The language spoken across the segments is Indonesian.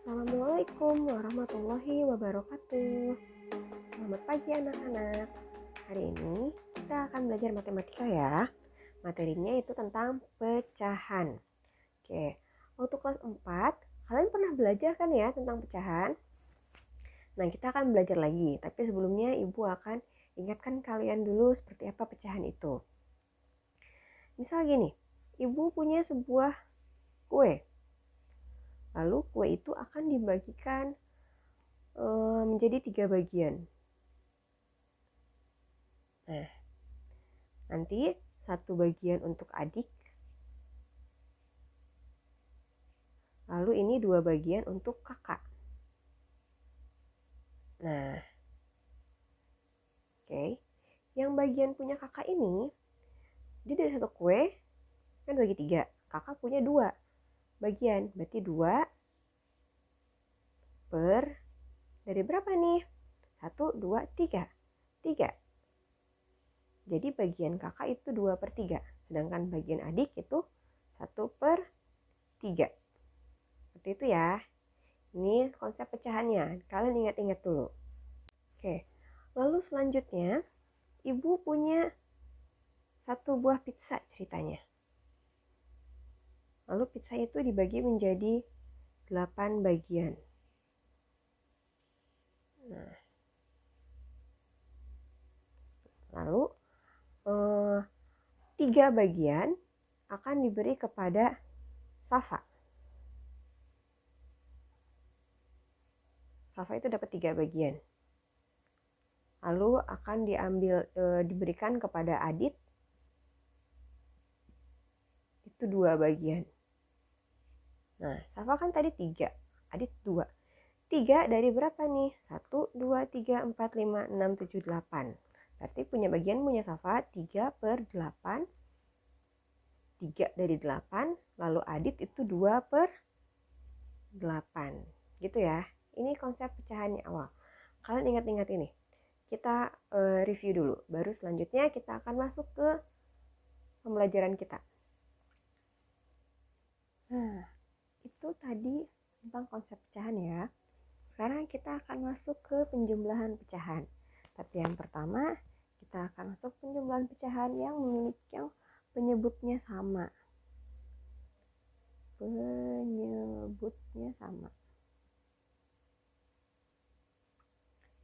Assalamualaikum warahmatullahi wabarakatuh. Selamat pagi anak-anak. Hari ini kita akan belajar matematika ya. Materinya itu tentang pecahan. Oke, waktu kelas 4 kalian pernah belajar kan ya tentang pecahan? Nah, kita akan belajar lagi, tapi sebelumnya Ibu akan ingatkan kalian dulu seperti apa pecahan itu. Misal gini, Ibu punya sebuah kue. Lalu kue itu akan dibagikan menjadi 3 bagian. Nah, nanti satu bagian untuk adik, lalu ini 2 bagian untuk kakak. Nah, oke. Yang bagian punya kakak ini, dia dari satu kue, kan bagi 3. Kakak punya 2 bagian, berarti 2 per, dari berapa nih? 1, 2, 3. 3. Jadi bagian kakak itu 2 per 3. Sedangkan bagian adik itu 1 per 3. Seperti itu ya. Ini konsep pecahannya. Kalian ingat-ingat dulu. Oke. Lalu selanjutnya, Ibu punya 1 buah pizza ceritanya. Lalu pizza itu dibagi menjadi 8 bagian. Nah, lalu 3 bagian akan diberi kepada Safa. Safa itu dapat 3 bagian. Lalu akan diberikan kepada Adit itu 2 bagian. Nah, Safa kan tadi 3, Adit 2. 3 dari berapa nih? 1, 2, 3, 4, 5, 6, 7, 8. Berarti punya Safa 3 per 8. 3 dari 8, lalu Adit itu 2 per 8. Gitu ya. Ini konsep pecahannya awal. Kalian ingat-ingat ini. Kita review dulu. Baru selanjutnya kita akan masuk ke pembelajaran kita. Nah, itu tadi tentang konsep pecahan ya. Sekarang kita akan masuk ke penjumlahan pecahan. Tapi yang pertama, kita akan masuk penjumlahan pecahan yang memiliki penyebutnya sama. Penyebutnya sama.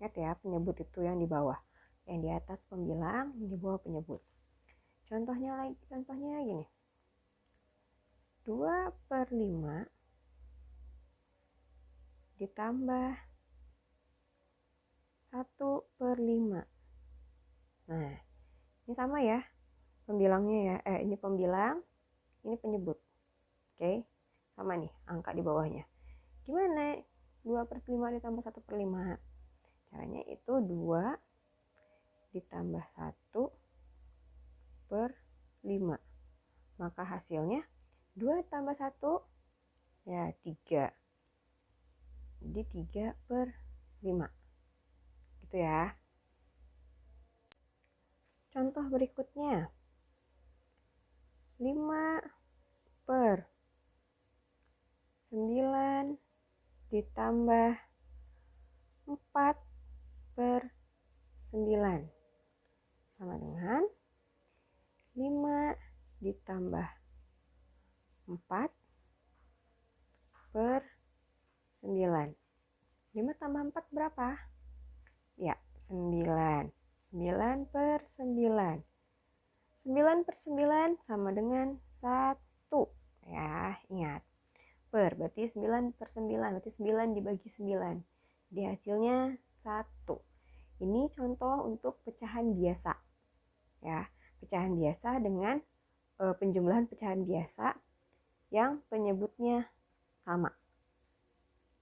Lihat ya, penyebut itu yang di bawah. Yang di atas pembilang, yang di bawah penyebut. Contohnya gini. 2 per 5 ditambah 1 per 5. Nah, ini sama ya pembilangnya ya. Ini pembilang, ini penyebut. Oke, sama nih angka di bawahnya. Gimana? 2 per 5 ditambah 1 per 5. Caranya itu 2 ditambah 1 per 5. Maka hasilnya 2 tambah 1 ya 3. Jadi 3 per 5. Gitu ya. Contoh berikutnya. 5 per 9 ditambah 4 per 9 sama dengan 5 ditambah 4 per 9. 5 tambah 4 berapa? Ya, 9. 9 per 9. 9 per 9 sama dengan 1. Ya, ingat. Berarti 9 per 9. Berarti 9 dibagi 9. Jadi hasilnya 1. Ini contoh untuk pecahan biasa. Ya, pecahan biasa dengan penjumlahan pecahan biasa yang penyebutnya sama.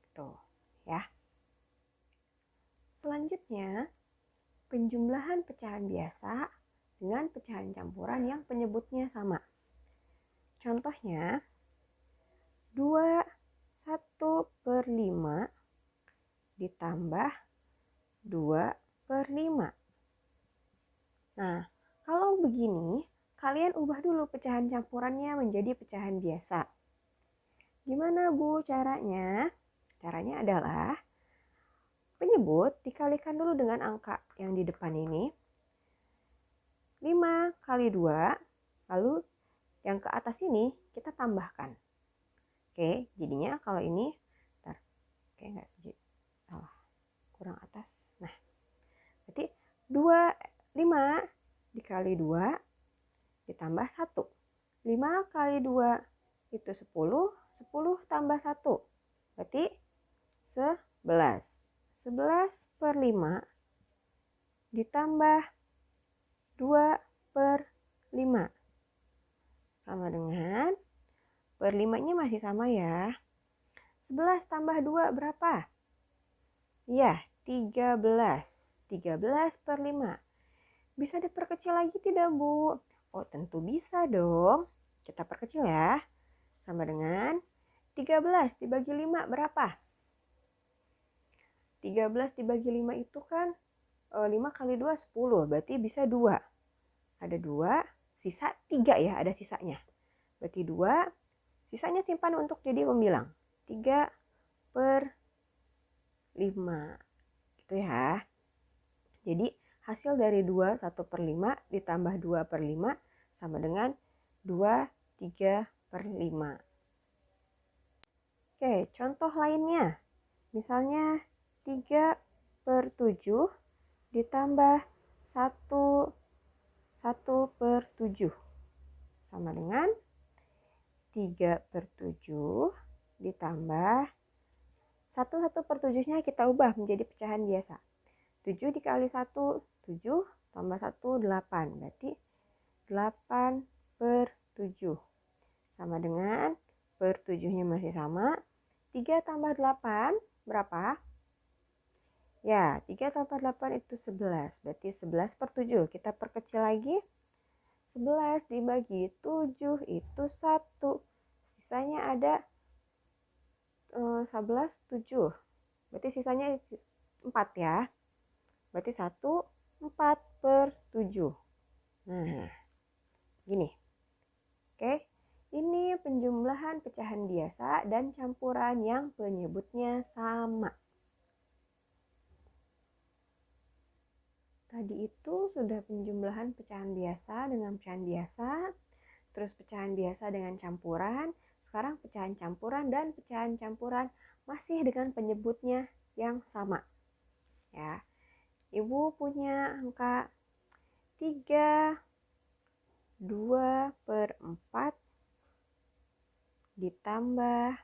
Gitu, ya. Selanjutnya, penjumlahan pecahan biasa dengan pecahan campuran yang penyebutnya sama. Contohnya, 2 1 per 5 ditambah 2 per 5. Nah, kalau begini, kalian ubah dulu pecahan campurannya menjadi pecahan biasa. Gimana Bu caranya? Caranya adalah penyebut dikalikan dulu dengan angka yang di depan ini. 5 kali 2, lalu yang ke atas ini kita tambahkan. Oke, jadinya kalau ini, oke nggak setuju, salah, kurang atas. Nah, berarti 5 dikali 2 ditambah 1. 5 kali 2 itu 10, 10 tambah 1, berarti 11. 11 per 5 ditambah 2 per 5 sama dengan, per 5-nya masih sama ya. 11 tambah 2 berapa? Ya, 13. 13 per 5. Bisa diperkecil lagi tidak, Bu? Oh, tentu bisa dong. Kita perkecil ya. Sama dengan 13 dibagi 5 berapa? 13 dibagi 5 itu kan 5 kali 2 10, berarti bisa 2. Ada 2, sisa 3 ya, ada sisanya. Berarti 2, sisanya simpan untuk jadi pembilang. 3 per 5. Gitu ya. Jadi hasil dari 2, 1 per 5 ditambah 2 per 5 sama dengan 2, 3 per 5. Oke, contoh lainnya. Misalnya 3 per 7 ditambah 1 per 7 sama dengan 3 per 7 ditambah 1 per 7-nya kita ubah menjadi pecahan biasa. 7 dikali 1, 7 tambah 1, 8. Berarti 8 per 7 sama dengan, per 7-nya masih sama. 3 tambah 8 berapa? Ya, 3 tambah 8 itu 11. Berarti 11 per 7. Kita perkecil lagi. 11 dibagi 7 itu 1. Sisanya ada 11, 7. Berarti sisanya 4 ya. Berarti 1, 4 per 7. Nah, gini. Oke. Ini penjumlahan pecahan biasa dan campuran yang penyebutnya sama. Tadi itu sudah penjumlahan pecahan biasa dengan pecahan biasa, terus pecahan biasa dengan campuran, sekarang pecahan campuran dan pecahan campuran masih dengan penyebutnya yang sama. Ya. Ibu punya angka 3, 2 per 4 ditambah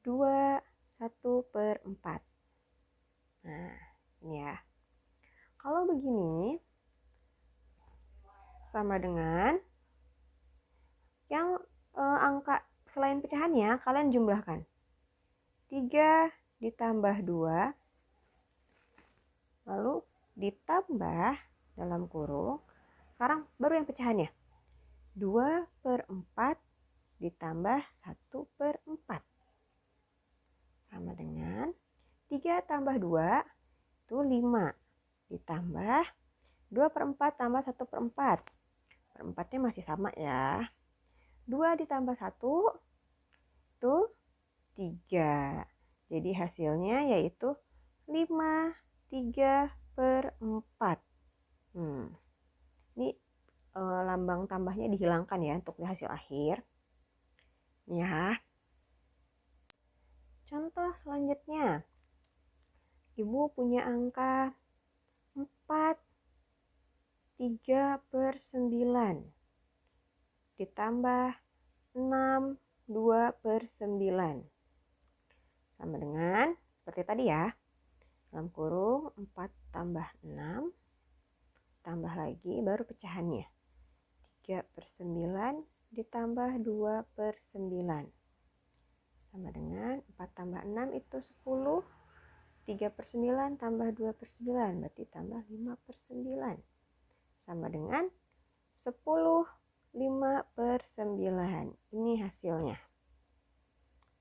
2, 1 per 4. Nah, ini ya. Kalau begini, sama dengan yang angka selain pecahannya, kalian jumlahkan. 3 ditambah 2, lalu ditambah dalam kurung. Sekarang baru yang pecahannya. 2 per 4 ditambah 1 per 4. Sama dengan 3 tambah 2 itu 5. Ditambah 2 per 4 tambah 1 per 4. Per 4-nya masih sama ya. 2 ditambah 1 itu 3. Jadi hasilnya yaitu 5, 3 per 4. Ini lambang tambahnya dihilangkan ya untuk di hasil akhir. Ya. Contoh selanjutnya. Ibu punya angka 4, 3 per 9 ditambah 6, 2 per 9 sama dengan seperti tadi ya, dalam kurung 4 tambah 6 tambah lagi baru pecahannya, 3 per 9 ditambah 2 per 9 sama dengan 4 tambah 6 itu 10, 3 per 9 tambah 2 per 9 berarti tambah 5 per 9 sama dengan 10, 5 per 9. Ini hasilnya.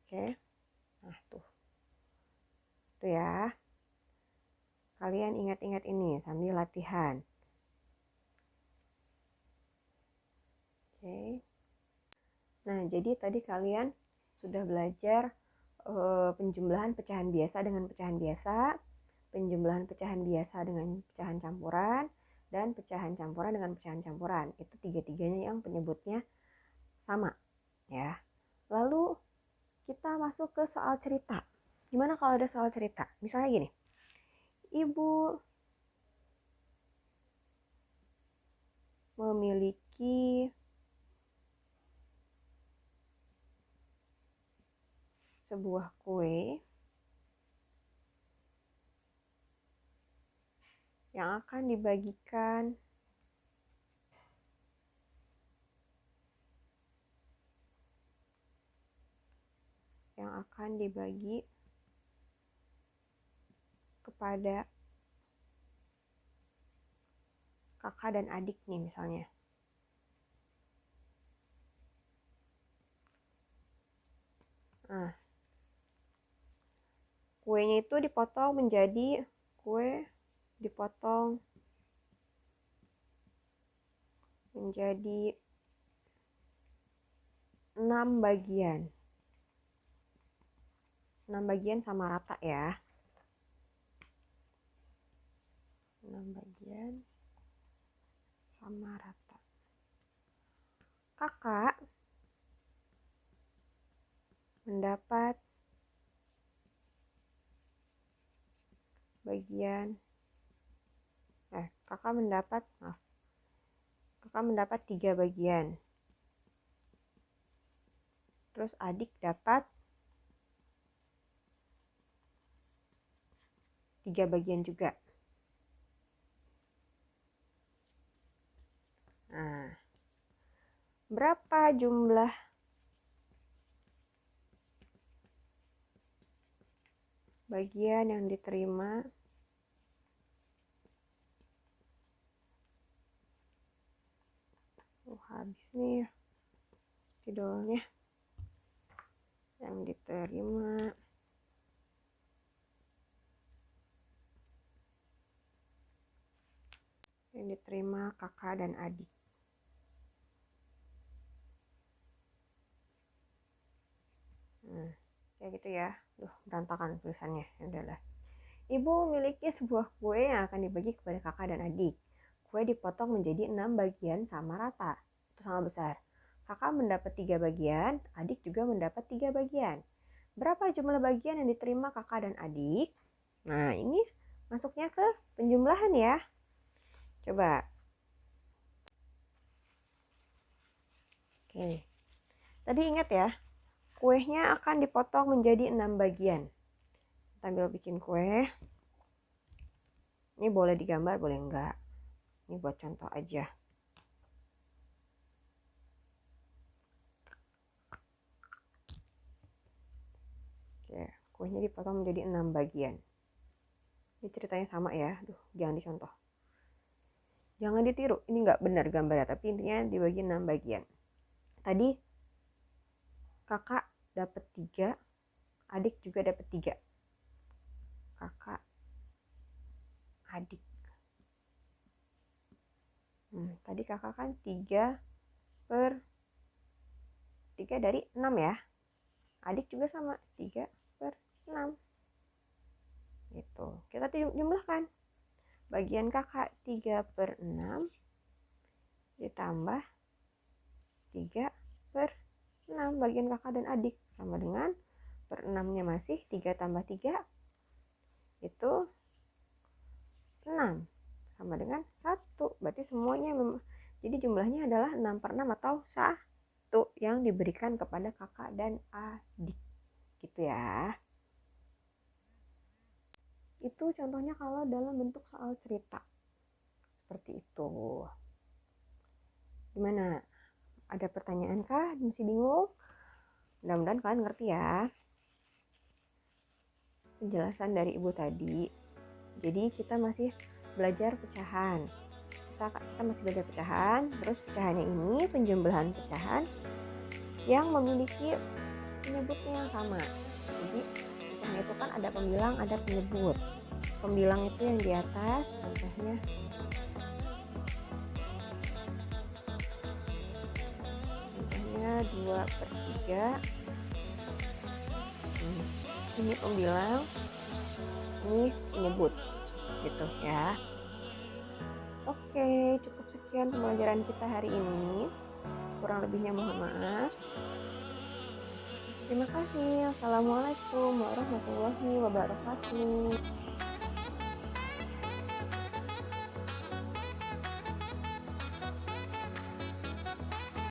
Oke. Nah, tuh. Tuh ya. Kalian ingat-ingat ini sambil latihan. Oke. Nah, jadi tadi kalian sudah belajar penjumlahan pecahan biasa dengan pecahan biasa, penjumlahan pecahan biasa dengan pecahan campuran, dan pecahan campuran dengan pecahan campuran. Itu tiga-tiganya yang penyebutnya sama, ya. Lalu kita masuk ke soal cerita. Gimana kalau ada soal cerita? Misalnya gini, ibu memiliki sebuah kue yang akan dibagi kepada kakak dan adik nih misalnya. Nah, kuenya itu dipotong menjadi dipotong menjadi 6 bagian. 6 bagian sama rata ya. 6 bagian sama rata. Kakak mendapat kakak mendapat 3 bagian. Terus adik dapat 3 bagian juga. Nah, berapa jumlah bagian yang diterima habis nih spidolnya. Yang diterima kakak dan adik. Kayak gitu ya. Berantakan tulisannya. Udahlah. Ibu memiliki sebuah kue yang akan dibagi kepada kakak dan adik. Kue dipotong menjadi 6 bagian sama rata. Itu sama besar. Kakak mendapat 3 bagian, adik juga mendapat 3 bagian. Berapa jumlah bagian yang diterima kakak dan adik? Nah, ini masuknya ke penjumlahan ya. Coba. Oke. Tadi ingat ya, kuenya akan dipotong menjadi 6 bagian. Sambil bikin kue. Ini boleh digambar, boleh enggak. Ini buat contoh aja. Oke, kuenya dipotong menjadi 6 bagian. Ini ceritanya sama ya. Jangan dicontoh. Jangan ditiru. Ini enggak benar gambarnya, tapi intinya dibagi 6 bagian. Tadi kakak dapat 3, adik juga dapat 3. Kakak, adik. Tadi kakak kan 3 dari 6 ya. Adik juga sama, 3 per 6. Gitu. Kita jumlahkan. Bagian kakak 3 per 6 ditambah 3 per 6. Bagian kakak dan adik sama dengan per 6-nya masih 3 tambah 3 itu 6. Sama dengan 1. Berarti semuanya jadi jumlahnya adalah 6 per 6 atau 1 yang diberikan kepada kakak dan adik. Gitu ya. Itu contohnya kalau dalam bentuk soal cerita. Seperti itu. Gimana? Ada pertanyaan kah? Masih bingung? Mudah-mudahan kalian ngerti ya penjelasan dari ibu tadi. Jadi kita masih belajar pecahan. Kita masih belajar pecahan. Terus pecahannya ini penjumlahan pecahan yang memiliki penyebutnya yang sama. Jadi pecahan itu kan ada pembilang, ada penyebut. Pembilang itu yang di atas, contohnya contohnya 2/3 Hmm, ini pembilang, ini penyebut, gitu ya. Oke, cukup sekian pembelajaran kita hari ini. Kurang lebihnya mohon maaf. Terima kasih. Assalamualaikum warahmatullahi wabarakatuh.